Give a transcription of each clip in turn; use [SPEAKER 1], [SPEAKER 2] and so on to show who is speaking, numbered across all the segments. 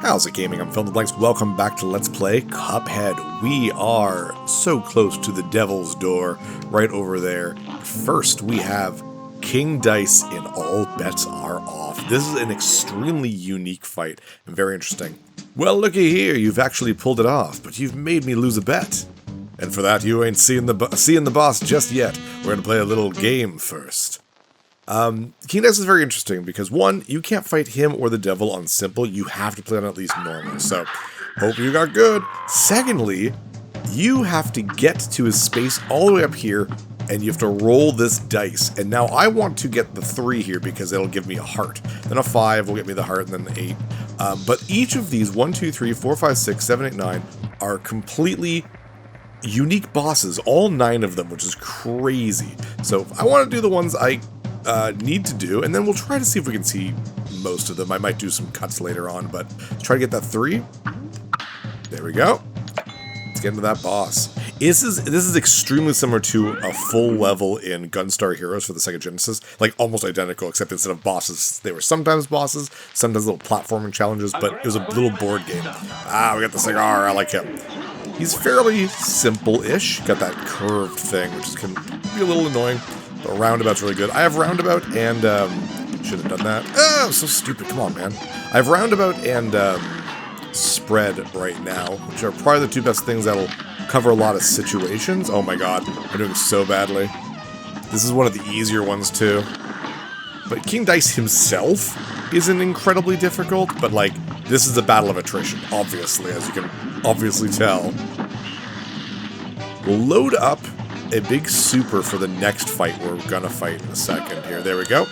[SPEAKER 1] How's it gaming? I'm Phil the Blanks. Welcome back to Let's Play Cuphead. We are so close to the devil's door, right over there. First, we have King Dice in All Bets Are Off. This is an extremely unique fight and very interesting. Well, looky here, you've actually pulled it off, but you've made me lose a bet. And for that, you ain't seeing the boss just yet. We're gonna play a little game first. King Dice is very interesting because, one, you can't fight him or the devil on simple. You have to play on at least normal, so hope you got good. Secondly, you have to get to his space all the way up here, and you have to roll this dice. And now I want to get the 3 here because it'll give me a heart. Then a 5 will get me the heart, and then the 8. But each of these, 1, 2, 3, 4, 5, 6, 7, 8, 9, are completely unique bosses. All 9 of them, which is crazy. So I want to do the ones I need to do, and then we'll try to see if we can see most of them. I might do some cuts later on, but let's try to get that 3. There we go. Let's get into that boss. This is extremely similar to a full level in Gunstar Heroes for the Sega Genesis, like almost identical, except instead of bosses, they were sometimes bosses, sometimes little platforming challenges, but it was a little board game. We got the cigar. I like him. He's fairly simple-ish. Got that curved thing, which can be a little annoying. But Roundabout's really good. I have Roundabout and, should have done that. Oh, so stupid. Come on, man. I have Roundabout and, Spread right now, which are probably the 2 best things that'll cover a lot of situations. Oh my god, I'm doing so badly. This is one of the easier ones, too. But King Dice himself isn't incredibly difficult, but, like, this is a battle of attrition, obviously, as you can obviously tell. We'll load up a big super for the next fight we're gonna fight in a second here. There we go.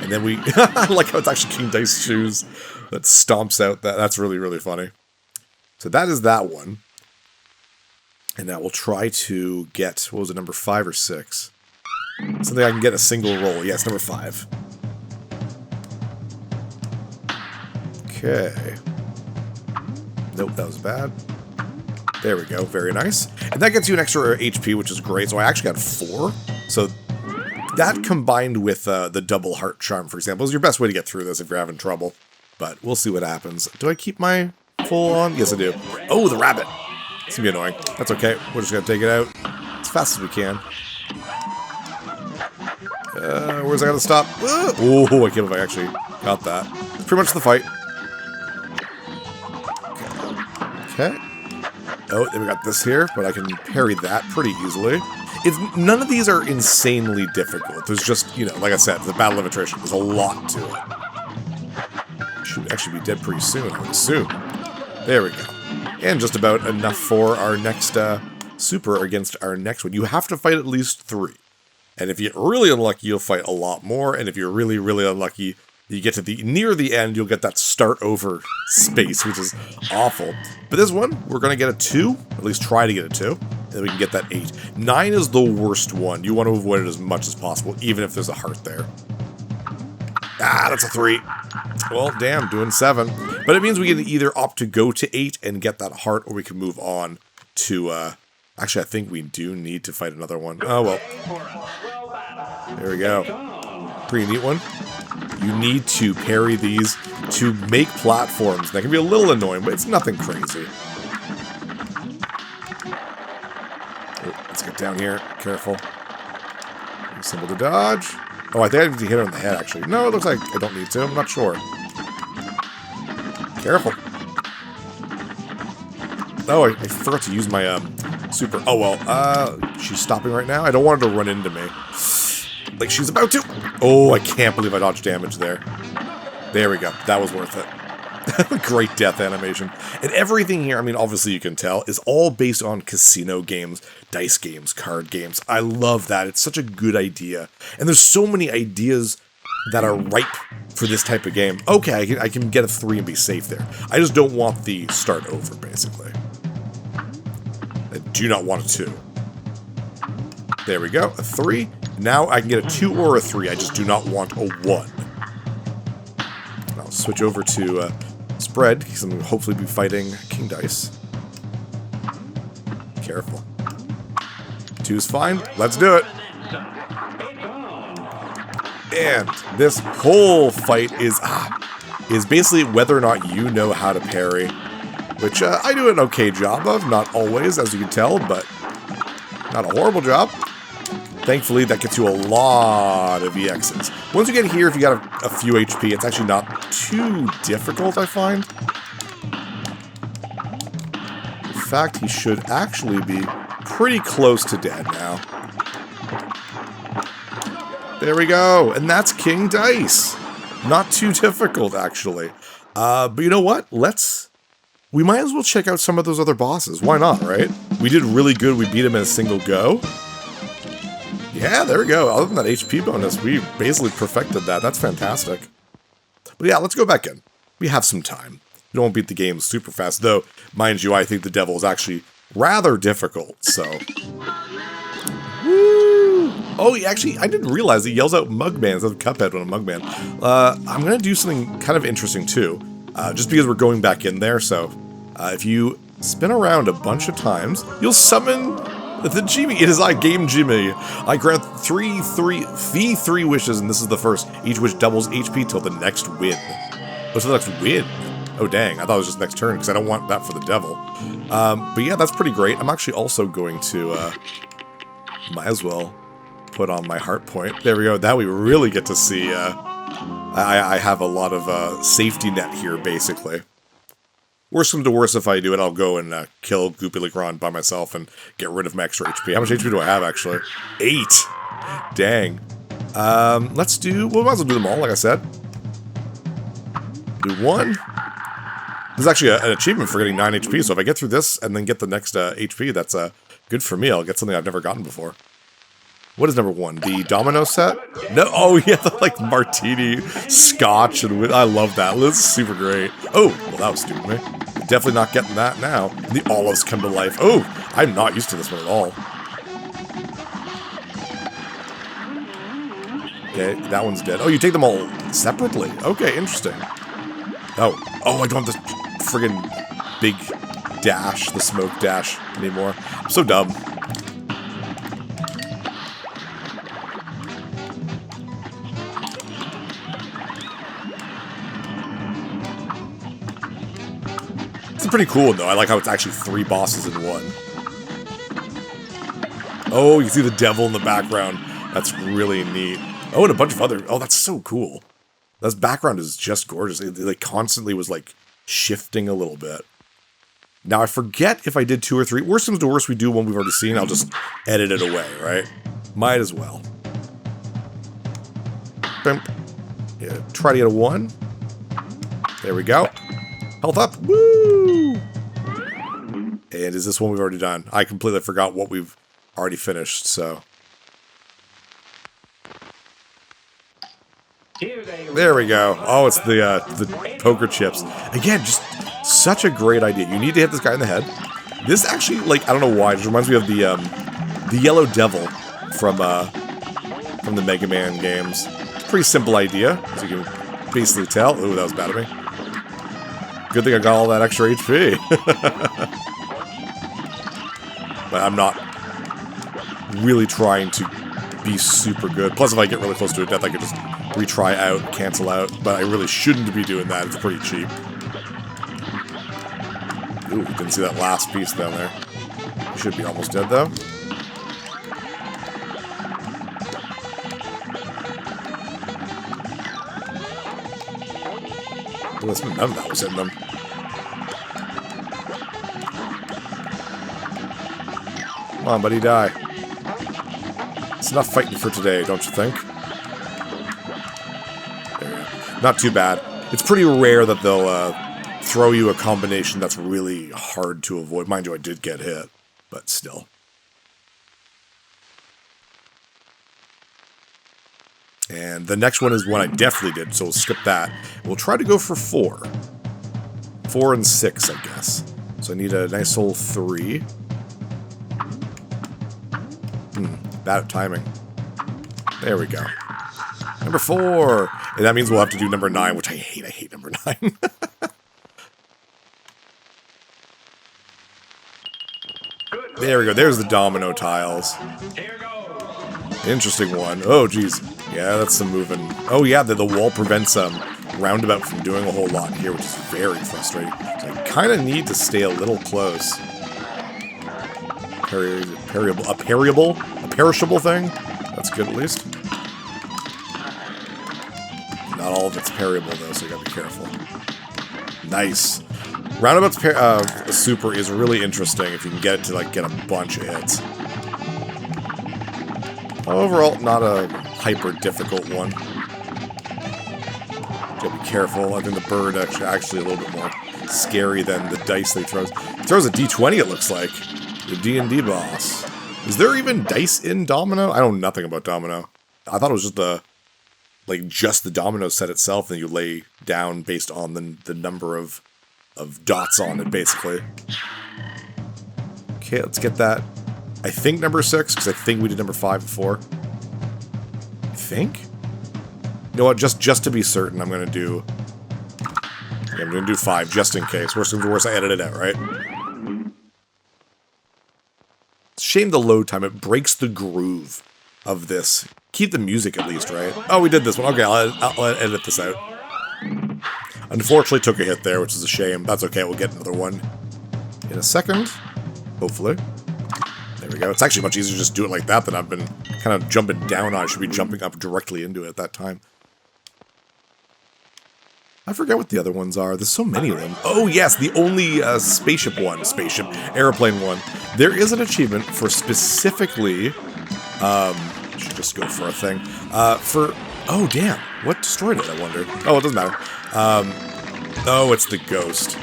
[SPEAKER 1] And then we... I like how it's actually King Dice shoes that stomps out that. That's really, really funny. So that is that one. And now we'll try to get... What was it, number 5 or 6? Something I can get a single roll. Yes, number 5. Okay. Nope, that was bad. There we go, very nice. And that gets you an extra HP, which is great. So I actually got 4. So that combined with the double heart charm, for example, is your best way to get through this if you're having trouble. But we'll see what happens. Do I keep my full on? Yes, I do. Oh, the rabbit. It's gonna be annoying. That's okay. We're just gonna take it out as fast as we can. Where's I gotta stop? Oh, I can't believe I actually got that. That's pretty much the fight. Okay. Oh, then we got this here, but I can parry that pretty easily. None of these are insanely difficult. There's just, you know, like I said, the battle of attrition. There's a lot to it. Should actually be dead pretty soon, I would assume. There we go. And just about enough for our next super against our next one. You have to fight at least 3. And if you're really unlucky, you'll fight a lot more. And if you're really, really unlucky, you get to near the end, you'll get that start over space, which is awful. But this one, we're going to get a 2, at least try to get a 2, and then we can get that 8. 9 is the worst one. You want to avoid it as much as possible, even if there's a heart there. That's a 3. Well, damn, doing 7. But it means we can either opt to go to 8 and get that heart, or we can move on to, actually, I think we do need to fight another one. Oh, well. There we go. Pretty neat one. You need to parry these to make platforms. That can be a little annoying, but it's nothing crazy. Oh, let's get down here. Careful. Simple to dodge. Oh, I think I need to hit it on the head, actually. No, it looks like I don't need to. I'm not sure. Careful. Oh, I forgot to use my super. Oh, well. She's stopping right now. I don't want her to run into me. Like she's about to. Oh, I can't believe I dodged damage there. There we go. That was worth it. Great death animation. And everything here, I mean, obviously you can tell, is all based on casino games, dice games, card games. I love that. It's such a good idea. And there's so many ideas that are ripe for this type of game. Okay, I can get a 3 and be safe there. I just don't want the start over, basically. I do not want a 2. There we go. A 3. Now I can get a 2 or a 3. I just do not want a 1. I'll switch over to Spread, because I'm going to hopefully be fighting King Dice. Careful. 2's fine. Let's do it. And this whole fight is is basically whether or not you know how to parry, which I do an okay job of, not always, as you can tell, but not a horrible job. Thankfully, that gets you a lot of EXs. Once you get here, if you got a few HP, it's actually not too difficult, I find. In fact, he should actually be pretty close to dead now. There we go, and that's King Dice. Not too difficult, actually. But you know what? We might as well check out some of those other bosses. Why not, right? We did really good. We beat him in a single go. Yeah, there we go. Other than that HP bonus, we basically perfected that. That's fantastic. But yeah, let's go back in. We have some time. We don't beat the game super fast, though, mind you, I think the devil is actually rather difficult, so... Woo! Oh, actually, I didn't realize he yells out Mugman instead of Cuphead when I'm Mugman. I'm going to do something kind of interesting, too. Just because we're going back in there, so... if you spin around a bunch of times, you'll summon the Jimmy. It is I, Game Jimmy. I grant three wishes, and this is the first. Each wish doubles HP till the next win. What's the next win? Oh, dang. I thought it was just next turn, because I don't want that for the devil. But yeah, that's pretty great. I'm actually also going to, might as well put on my heart point. There we go. Now we really get to see, I have a lot of safety net here, basically. Worst comes to worst, if I do it, I'll go and kill Goopy by myself and get rid of my extra HP. How much HP do I have, actually? 8! Dang. Let's do... We might as well do them all, like I said. Do 1. There's actually an achievement for getting 9 HP, so if I get through this and then get the next HP, that's good for me. I'll get something I've never gotten before. What is number 1? The domino set? No, oh yeah, the like martini, scotch, and I love that. This is super great. Oh, well that was stupid, man. Definitely not getting that now. The olives come to life. Oh, I'm not used to this one at all. Okay, that one's dead. Oh, you take them all separately. Okay, interesting. Oh, I don't have this friggin' big dash, the smoke dash anymore. I'm so dumb. It's pretty cool, though. I like how it's actually 3 bosses in one. Oh, you see the devil in the background. That's really neat. Oh, and a bunch of other... Oh, that's so cool. This background is just gorgeous. It like, constantly was, like, shifting a little bit. Now, I forget if I did 2 or 3. Worst comes to worst, we do one we've already seen. I'll just edit it away, right? Might as well. Yeah, try to get a 1. There we go. Health up. Woo! And is this one we've already done? I completely forgot what we've already finished, so... There we go. Oh, it's the poker chips. Again, just such a great idea. You need to hit this guy in the head. This actually, like, I don't know why, it just reminds me of the Yellow Devil from the Mega Man games. It's a pretty simple idea, as you can basically tell. Ooh, that was bad of me. Good thing I got all that extra HP. But I'm not really trying to be super good. Plus, if I get really close to a death, I could just retry out, cancel out. But I really shouldn't be doing that. It's pretty cheap. Ooh, didn't see that last piece down there. You should be almost dead, though. Well, that's none of that was hitting them. Come on, buddy, die. It's enough fighting for today, don't you think? There you go. Not too bad. It's pretty rare that they'll throw you a combination that's really hard to avoid. Mind you, I did get hit, but still. And the next one is one I definitely did, so we'll skip that. We'll try to go for 4. 4 and 6, I guess. So I need a nice old 3. Bad at timing. There we go. Number 4! And that means we'll have to do number 9, which I hate. I hate number 9. There we go. There's the domino tiles. Interesting one. Oh, geez. Yeah, that's some moving. Oh, yeah, the wall prevents roundabout from doing a whole lot here, which is very frustrating. So I kind of need to stay a little close. A perishable thing? That's good at least. Not all of it's parryable though, so you gotta be careful. Nice. Roundabout's super is really interesting if you can get it to like get a bunch of hits. Overall, not a hyper difficult one. Gotta be careful. I think the bird actually a little bit more scary than the dice that he throws. He throws a D20, it looks like. The D&D boss. Is there even dice in Domino? I know nothing about Domino. I thought it was just the domino set itself, and you lay down based on the number of dots on it, basically. Okay, let's get that. I think number 6, because I think we did number 5 before. I think? You know what, just to be certain, I'm going to do... Yeah, I'm going to do 5, just in case. Worst comes to worst, I edit it out, right? It's a shame the load time. It breaks the groove of this. Keep the music at least, right? Oh, we did this one. Okay, I'll edit this out. Unfortunately, took a hit there, which is a shame. That's okay, we'll get another one in a second. Hopefully. There we go. It's actually much easier to just do it like that than I've been kind of jumping down on. I should be jumping up directly into it at that time. I forget what the other ones are. There's so many of them. Oh, yes, the only spaceship one. Spaceship. Airplane one. There is an achievement for specifically... should just go for a thing. Oh, damn. What destroyed it, I wonder? Oh, it doesn't matter. Oh, it's the ghost.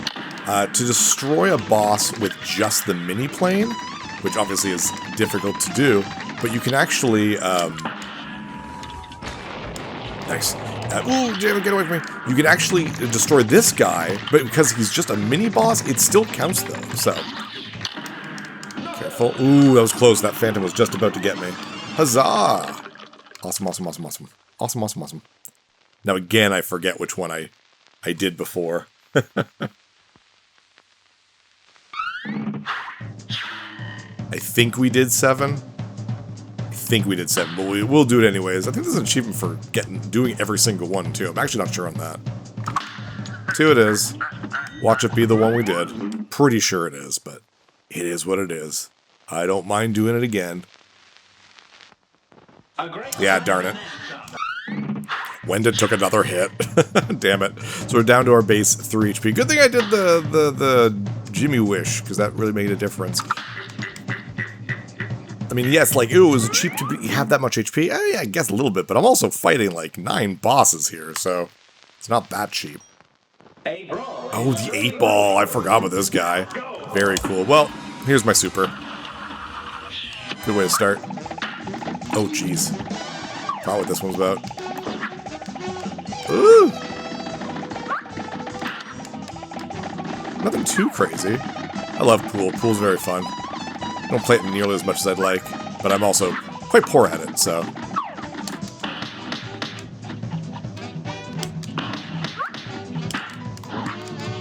[SPEAKER 1] To destroy a boss with just the mini-plane, which obviously is difficult to do, but you can actually, Nice. Ooh, Jam, get away from me. You can actually destroy this guy, but because he's just a mini-boss, it still counts, though, so... Careful. Ooh, that was close. That phantom was just about to get me. Huzzah! Awesome, awesome, awesome, awesome. Awesome, awesome, awesome. Now, again, I forget which one I did before. I think we did 7. I think we did 7, but we'll do it anyways. I think there's an achievement for doing every single one, too. I'm actually not sure on that. 2 it is. Watch it be the one we did. Pretty sure it is, but it is what it is. I don't mind doing it again. Yeah, darn it. Wenda took another hit. Damn it. So we're down to our base 3 HP. Good thing I did the Jimmy Wish, because that really made a difference. I mean, yes, like, it was cheap to have that much HP. Yeah, I guess a little bit, but I'm also fighting, like, 9 bosses here, so it's not that cheap. Oh, the 8-ball. I forgot about this guy. Very cool. Well, here's my super. Good way to start. Oh, jeez. Forgot what this one's about. Ooh! Nothing too crazy. I love pool. Pool's very fun. I don't play it nearly as much as I'd like, but I'm also quite poor at it, so... Ooh,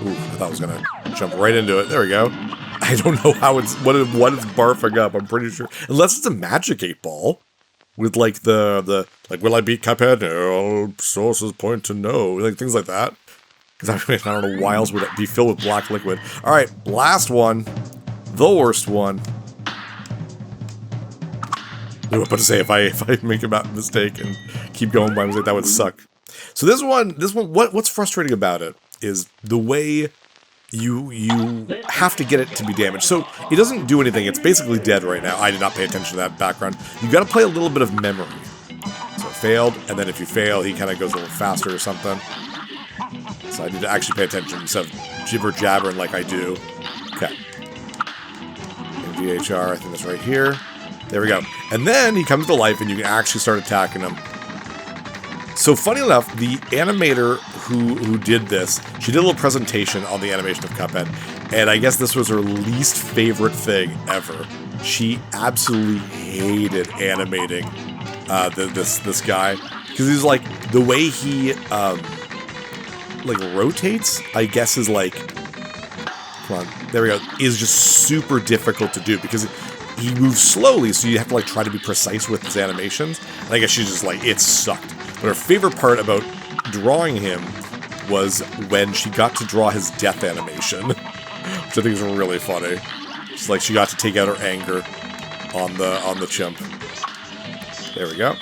[SPEAKER 1] I thought I was gonna jump right into it. There we go. I don't know how it's... what it's barfing up, I'm pretty sure. Unless it's a magic 8-ball. With, like, like, will I beat Cuphead? No, sources point to no. Like, things like that. Because I don't know why else would it be filled with black liquid. Alright, last one. The worst one. I was about to say, if I make a mistake and keep going by mistake, that would suck. So this one, what's frustrating about it is the way you have to get it to be damaged. So it doesn't do anything. It's basically dead right now. I did not pay attention to that background. You got to play a little bit of memory. So it failed, and then if you fail, he kind of goes a little faster or something. So I need to actually pay attention instead of jibber-jabbering like I do. Okay. VHR, I think that's right here. There we go. And then he comes to life, and you can actually start attacking him. So funny enough, the animator who did this, she did a little presentation on the animation of Cuphead, and I guess this was her least favorite thing ever. She absolutely hated animating this guy, because he's like, the way he like rotates, I guess is like, come on, there we go, is just super difficult to do, because he moves slowly, so you have to like try to be precise with his animations, and I guess she's just like, it sucked. But her favorite part about drawing him was when she got to draw his death animation, which I think is really funny. It's like she got to take out her anger on the chimp. There we go.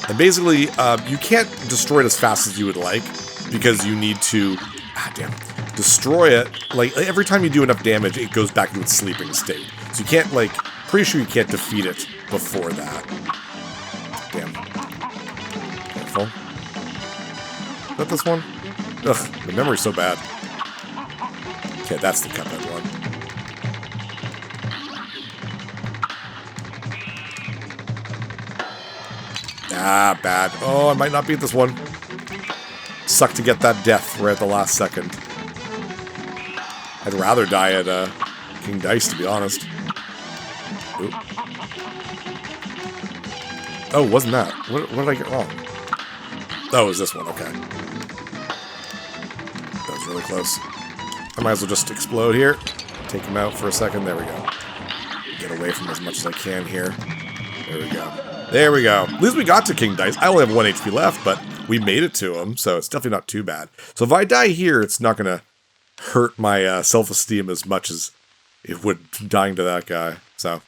[SPEAKER 1] And basically, you can't destroy it as fast as you would like, because you need to, destroy it. Like, every time you do enough damage, it goes back to its sleeping state. So you can't, like, pretty sure you can't defeat it before that. Damn. Careful. Is that this one? Ugh, the memory's so bad. Okay, that's the Cuphead one. Ah, bad. Oh, I might not beat this one. Suck to get that death right at the last second. I'd rather die at King Dice, to be honest. Oop. Oh, wasn't that? What did I get wrong? Oh, it was this one, okay. That was really close. I might as well just explode here. Take him out for a second. There we go. Get away from as much as I can here. There we go. There we go. At least we got to King Dice. I only have 1 HP left, but we made it to him, so it's definitely not too bad. So if I die here, it's not going to hurt my self-esteem as much as it would dying to that guy. So,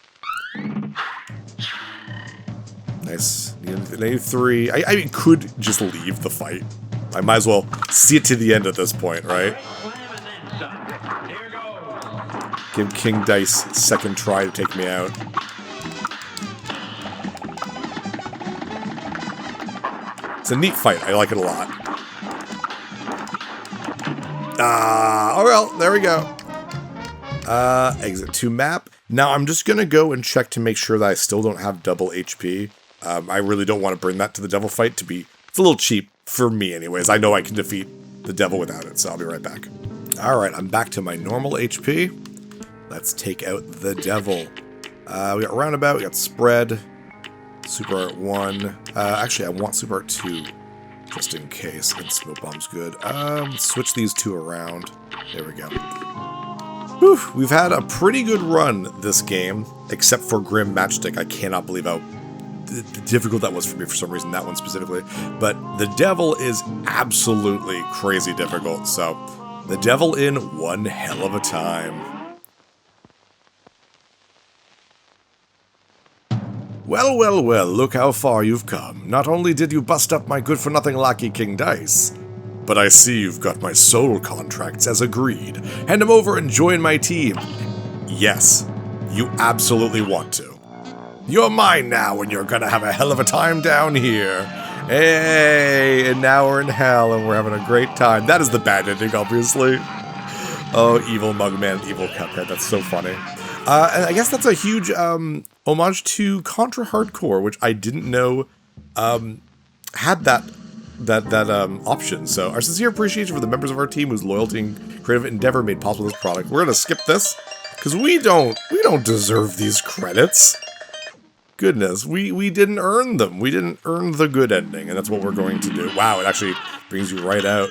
[SPEAKER 1] nice. Need 3. I could just leave the fight. I might as well see it to the end at this point, right? Give King Dice a second try to take me out. It's a neat fight. I like it a lot. Oh well, there we go. Exit to map. Now I'm just gonna go and check to make sure that I still don't have double HP. I really don't want to bring that to the devil fight it's a little cheap for me anyways. I know I can defeat the devil without it, so I'll be right back. Alright, I'm back to my normal HP. Let's take out the devil. We got roundabout, we got spread. Super Art 1. Actually, I want Super Art 2, just in case. And Smoke Bomb's good. Switch these 2 around. There we go. Whew, we've had a pretty good run this game, except for Grim Matchstick. I cannot believe how difficult that was for me for some reason, that one specifically. But the devil is absolutely crazy difficult, so the devil in one hell of a time. Well, well, well, look how far you've come. Not only did you bust up my good-for-nothing lackey King Dice, but I see you've got my soul contracts as agreed. Hand them over and join my team. Yes, you absolutely want to. You're mine now, and you're gonna have a hell of a time down here. Hey, and now we're in hell, and we're having a great time. That is the bad ending, obviously. Oh, evil Mugman, evil Cuphead, that's so funny. And I guess that's a huge homage to Contra Hardcore, which I didn't know had that option. So our sincere appreciation for the members of our team whose loyalty and creative endeavor made possible this product. We're gonna skip this because we don't deserve these credits. Goodness, we didn't earn them. We didn't earn the good ending, and that's what we're going to do. Wow, it actually brings you right out.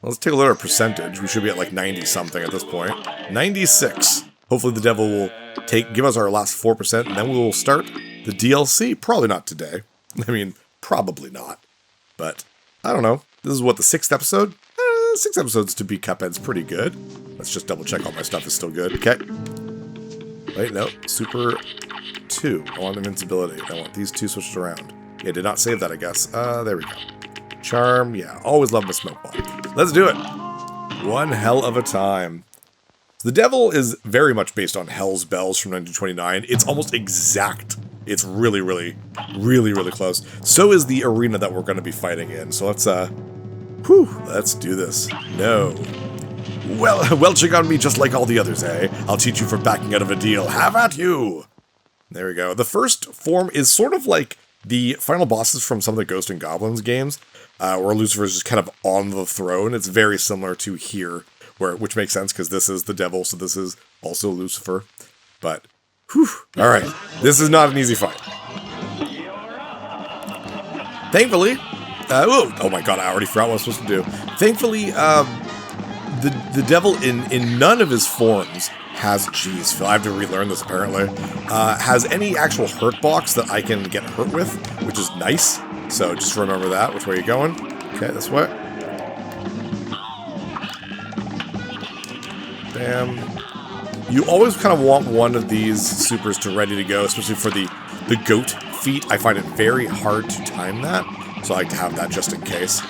[SPEAKER 1] Let's take a look at our percentage. We should be at like 90-something at this point. 96. Hopefully the devil will give us our last 4%, and then we will start the DLC. Probably not today. I mean, probably not. But, I don't know. This is what, the 6th episode? 6 episodes to beat Cuphead's pretty good. Let's just double check all my stuff is still good. Okay. Wait, no. Super 2. I want invincibility. I want these 2 switched around. Yeah, did not save that, I guess. There we go. Charm, yeah, always love my smoke bomb. Let's do it. One hell of a time. The devil is very much based on Hell's Bells from 1929. It's almost exact. It's really, really, really, really close. So is the arena that we're going to be fighting in. So let's do this. No. Well, welching on me just like all the others, eh? I'll teach you for backing out of a deal. Have at you. There we go. The first form is sort of like the final bosses from some of the Ghost and Goblins games. Where Lucifer is just kind of on the throne. It's very similar to here, which makes sense because this is the devil, so this is also Lucifer. But, whew, all right, this is not an easy fight. Thankfully, oh my god, I already forgot what I was supposed to do. Thankfully, the devil in none of his forms has, jeez, I have to relearn this apparently, has any actual hurt box that I can get hurt with, which is nice. So just remember that. Which way are you going? Okay, this way. Bam. You always kind of want one of these supers to ready to go, especially for the goat feat. I find it very hard to time that, so I like to have that just in case.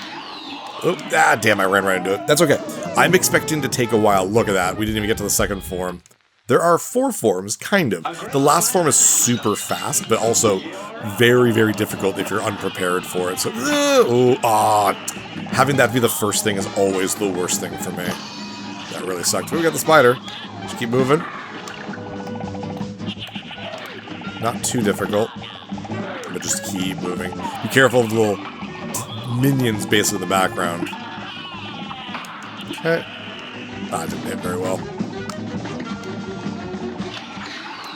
[SPEAKER 1] Oh, damn, I ran right into it. That's okay. I'm expecting to take a while. Look at that. We didn't even get to the second form. There are 4 forms, kind of. The last form is super fast, but also very, very difficult if you're unprepared for it. So, having that be the first thing is always the worst thing for me. That really sucked. But we got the spider. Just keep moving. Not too difficult, but just keep moving. Be careful of the little minions basically in the background. Okay. I didn't hit very well.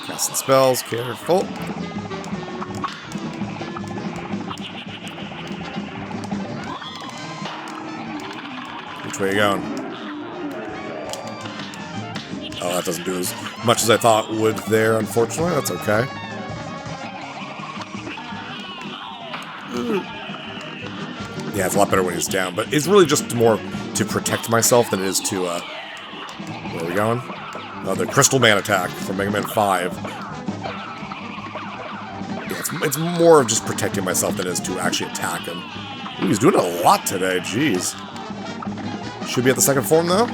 [SPEAKER 1] Casting spells, careful. Which way are you going? Oh, that doesn't do as much as I thought it would there, unfortunately. That's okay. Yeah, it's a lot better when he's down, but it's really just more to protect myself than it is to, where are we going? Oh, the Crystal Man attack from Mega Man 5. Yeah, it's more of just protecting myself than it is to actually attack him. Ooh, he's doing a lot today, jeez. Should be at the second form, though.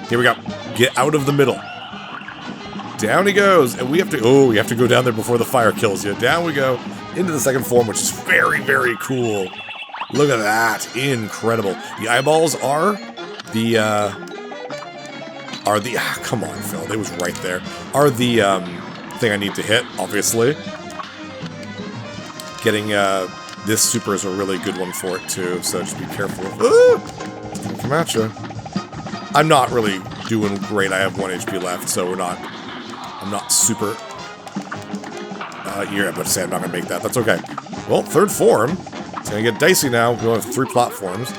[SPEAKER 1] Here we go. Get out of the middle. Down he goes, and we have to go down there before the fire kills you. Down we go into the second form, which is very, very cool. Look at that. Incredible. The eyeballs are the, come on, Phil. They was right there. Are the, thing I need to hit, obviously. Getting, this super is a really good one for it, too, so just be careful. It's gonna come at you. I'm not really doing great. I have 1 HP left, so I'm not super, you're about to say I'm not gonna make that. That's okay. Well, third form. It's gonna get dicey now. We only have 3 platforms.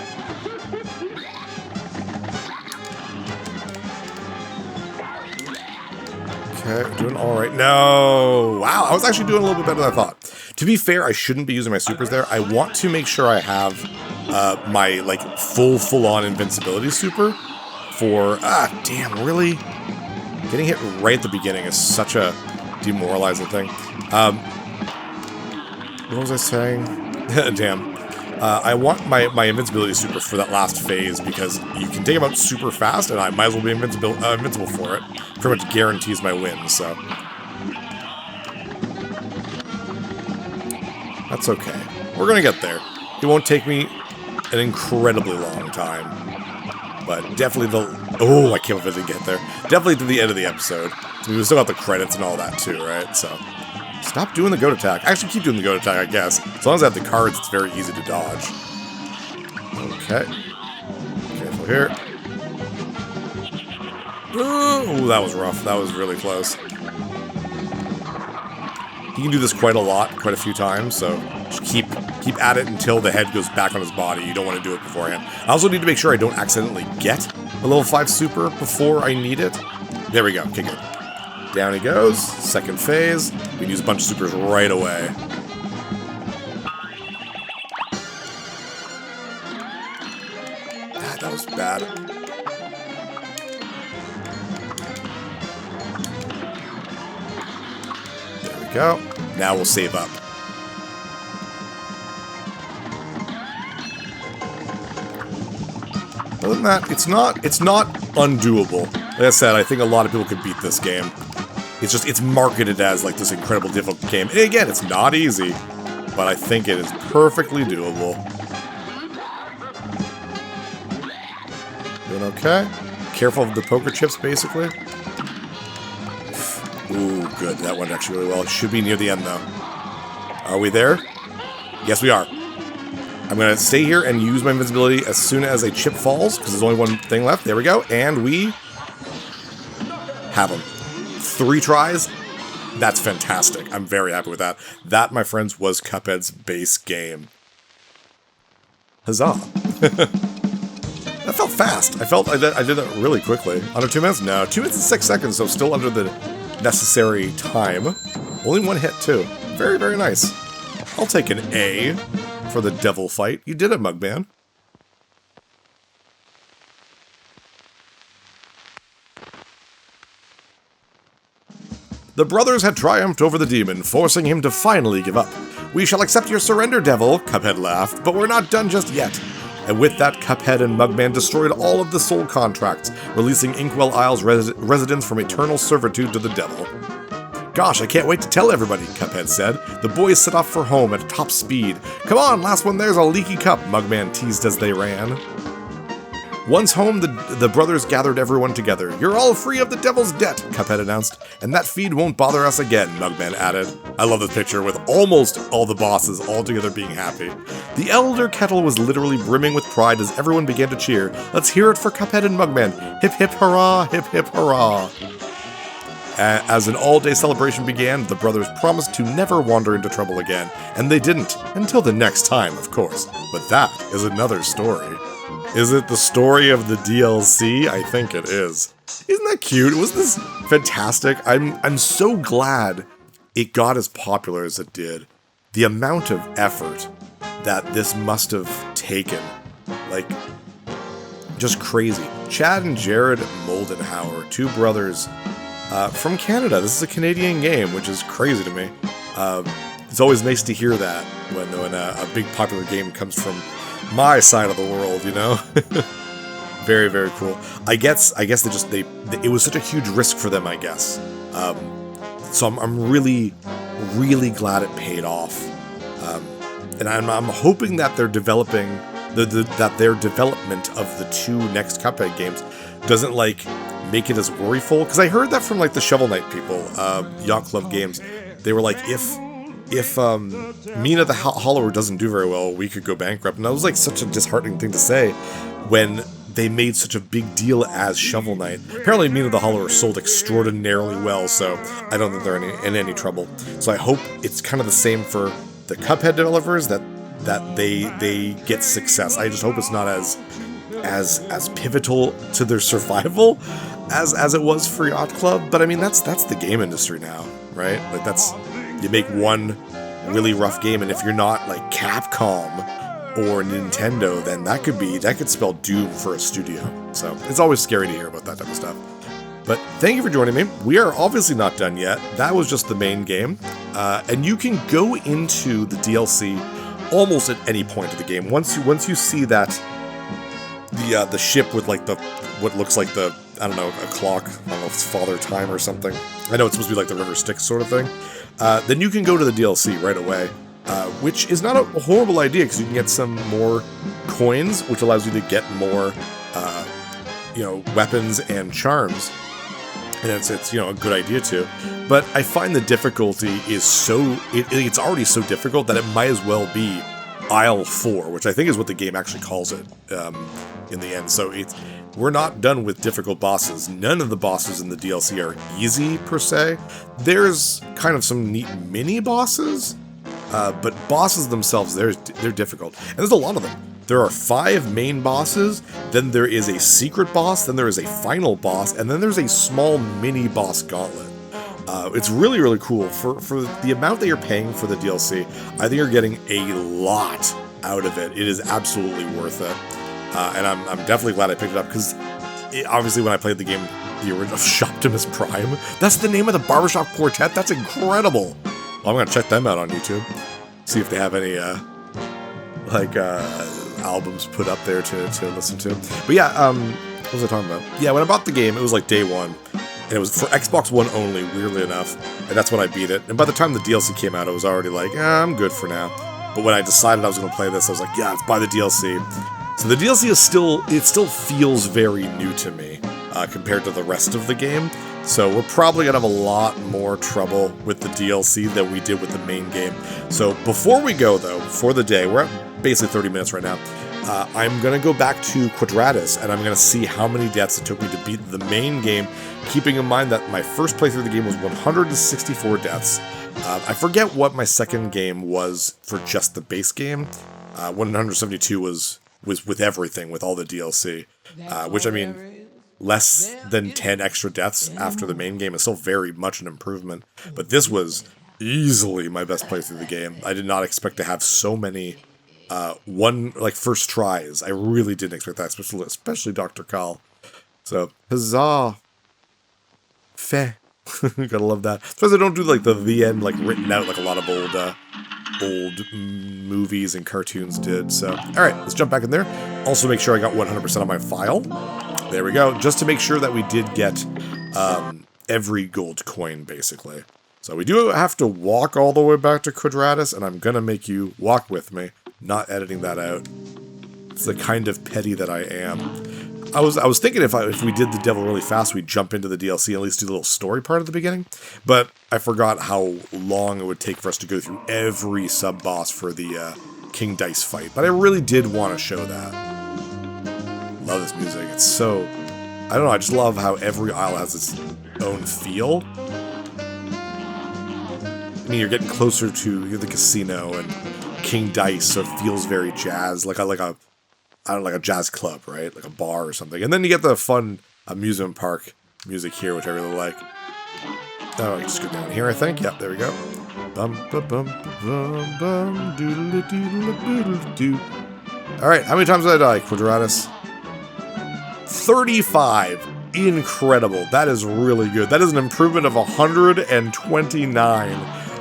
[SPEAKER 1] Okay, doing alright. No! Wow, I was actually doing a little bit better than I thought. To be fair, I shouldn't be using my supers there. I want to make sure I have my, like, full-on invincibility super for... damn, really? Getting hit right at the beginning is such a demoralizing thing. What was I saying? Damn. I want my invincibility super for that last phase because you can take him out super fast and I might as well be invincible for it. Pretty much guarantees my win, so. That's okay. We're gonna get there. It won't take me an incredibly long time. But definitely I can't believe I didn't get there. Definitely to the end of the episode. We still got the credits and all that too, right? So. Stop doing the goat attack. Actually, keep doing the goat attack, I guess. As long as I have the cards, it's very easy to dodge. Okay. Careful here. Ooh, that was rough. That was really close. You can do this quite a few times, so just keep at it until the head goes back on his body. You don't want to do it beforehand. I also need to make sure I don't accidentally get a level 5 super before I need it. There we go. Okay, good. Down he goes. Second phase. We can use a bunch of supers right away. That was bad. There we go. Now we'll save up. Other than that, it's not undoable. Like I said, I think a lot of people could beat this game. It's marketed as like this incredible difficult game. And again, it's not easy, but I think it is perfectly doable. Doing okay. Careful of the poker chips, basically. Ooh, good. That went actually really well. It should be near the end, though. Are we there? Yes, we are. I'm going to stay here and use my invincibility as soon as a chip falls, because there's only one thing left. There we go. And we have them. 3 tries. That's fantastic. I'm very happy with that. That, my friends, was Cuphead's base game. Huzzah. That felt fast. I did it really quickly. Under 2 minutes? No, 2 minutes and 6 seconds, so still under the necessary time. Only 1 hit, too. Very, very nice. I'll take an A for the devil fight. You did it, Mugman. The brothers had triumphed over the demon, forcing him to finally give up. "We shall accept your surrender, devil," Cuphead laughed, "but we're not done just yet." And with that, Cuphead and Mugman destroyed all of the soul contracts, releasing Inkwell Isle's residents from eternal servitude to the devil. "Gosh, I can't wait to tell everybody," Cuphead said. The boys set off for home at top speed. "Come on, last one there's a leaky cup," Mugman teased as they ran. Once home, the brothers gathered everyone together. "You're all free of the devil's debt," Cuphead announced, "and that feed won't bother us again," Mugman added. I love this picture with almost all the bosses all together being happy. The Elder Kettle was literally brimming with pride as everyone began to cheer. "Let's hear it for Cuphead and Mugman. Hip hip hurrah, hip hip hurrah." As an all-day celebration began, the brothers promised to never wander into trouble again, and they didn't, until the next time, of course. But that is another story. Is it the story of the DLC? I think it is. Isn't that cute? Wasn't this fantastic? I'm so glad it got as popular as it did. The amount of effort that this must have taken. Like, just crazy. Chad and Jared Moldenhauer, two brothers from Canada. This is a Canadian game, which is crazy to me. It's always nice to hear that when a big popular game comes from my side of the world, you know? Very, very cool. I guess it was such a huge risk for them, I guess. So I'm really, really glad it paid off. And I'm hoping that they're developing, that their development of the two next Cuphead games doesn't, like, make it as worryful. Because I heard that from, like, the Shovel Knight people, Yacht Club Games. They were like, if Mina the Hollower doesn't do very well, we could go bankrupt. And that was like such a disheartening thing to say when they made such a big deal as Shovel Knight. Apparently Mina the Hollower sold extraordinarily well, so I don't think they're in any trouble. So I hope it's kind of the same for the Cuphead developers, that they get success. I just hope it's not as pivotal to their survival as it was for Yacht Club. But I mean, that's the game industry now, right? Like, that's, you make one really rough game, and if you're not like Capcom or Nintendo, then that could spell doom for a studio. So it's always scary to hear about that type of stuff. But thank you for joining me. We are obviously not done yet. That was just the main game, and you can go into the DLC almost at any point of the game. Once you see that the ship with like what looks like the, I don't know, a clock. I don't know if it's Father Time or something. I know it's supposed to be like the River Styx sort of thing. Then you can go to the DLC right away, which is not a horrible idea because you can get some more coins, which allows you to get more, weapons and charms. And it's a good idea too. But I find the difficulty is it's already so difficult that it might as well be Isle 4, which I think is what the game actually calls it in the end. So we're not done with difficult bosses. None of the bosses in the DLC are easy, per se. There's kind of some neat mini-bosses, but bosses themselves, they're difficult. And there's a lot of them. There are 5 main bosses, then there is a secret boss, then there is a final boss, and then there's a small mini-boss gauntlet. It's really, really cool. For the amount that you're paying for the DLC, I think you're getting a lot out of it. It is absolutely worth it. And I'm definitely glad I picked it up, because obviously when I played the game, the original Shoptimus Prime, that's the name of the Barbershop Quartet. That's incredible. Well, I'm going to check them out on YouTube, see if they have any albums put up there to listen to. But yeah, what was I talking about? Yeah, when I bought the game, it was like day one, and it was for Xbox One only, weirdly enough, and that's when I beat it. And by the time the DLC came out, I was already like, I'm good for now. But when I decided I was going to play this, I was like, yeah, let's buy the DLC. So the DLC is still feels very new to me compared to the rest of the game. So we're probably going to have a lot more trouble with the DLC than we did with the main game. So before we go, though, for the day, we're at basically 30 minutes right now, I'm going to go back to Quadratus, and I'm going to see how many deaths it took me to beat the main game, keeping in mind that my first playthrough of the game was 164 deaths. I forget what my second game was for just the base game. 172 was with everything, with all the DLC, which, I mean, less than 10 extra deaths after the main game is still very much an improvement. But this was easily my best playthrough of the game. I did not expect to have so many first tries. I really didn't expect that, especially Dr. Call. So, huzzah. Feh. Gotta love that. Suppose I don't do like the end like written out like a lot of old movies and cartoons did. So, all right, let's jump back in there. Also make sure I got 100% on my file. There we go. Just to make sure that we did get every gold coin, basically. So we do have to walk all the way back to Quadratus, and I'm going to make you walk with me, not editing that out. It's the kind of petty that I am. I was thinking if we did the devil really fast, we'd jump into the DLC and at least do the little story part at the beginning. But I forgot how long it would take for us to go through every sub-boss for the King Dice fight. But I really did want to show that. Love this music. It's so... I don't know, I just love how every isle has its own feel. I mean, you're getting closer to the casino and King Dice, so it feels very jazz, like a jazz club, right? Like a bar or something. And then you get the fun amusement park music here, which I really like. Oh, I can just go down here, I think. Yep, there we go. Bum, bum, bum, bum, bum, doodle, doodle, doodle, doo. All right, how many times did I die, Quadratus? 35. Incredible. That is really good. That is an improvement of 129.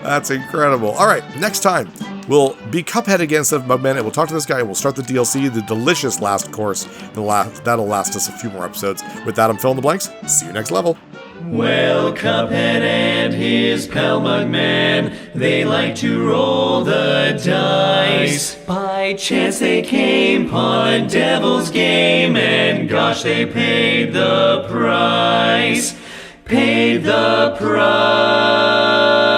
[SPEAKER 1] That's incredible. All right, next time, we'll be Cuphead again instead of Mugman, and we'll talk to this guy, and we'll start the DLC, the delicious last course. That'll last us a few more episodes. With that, I'm filling the blanks. See you next level.
[SPEAKER 2] Well, Cuphead and his pal Mugman, they like to roll the dice. By chance they came upon a devil's game, and gosh, they paid the price. Paid the price.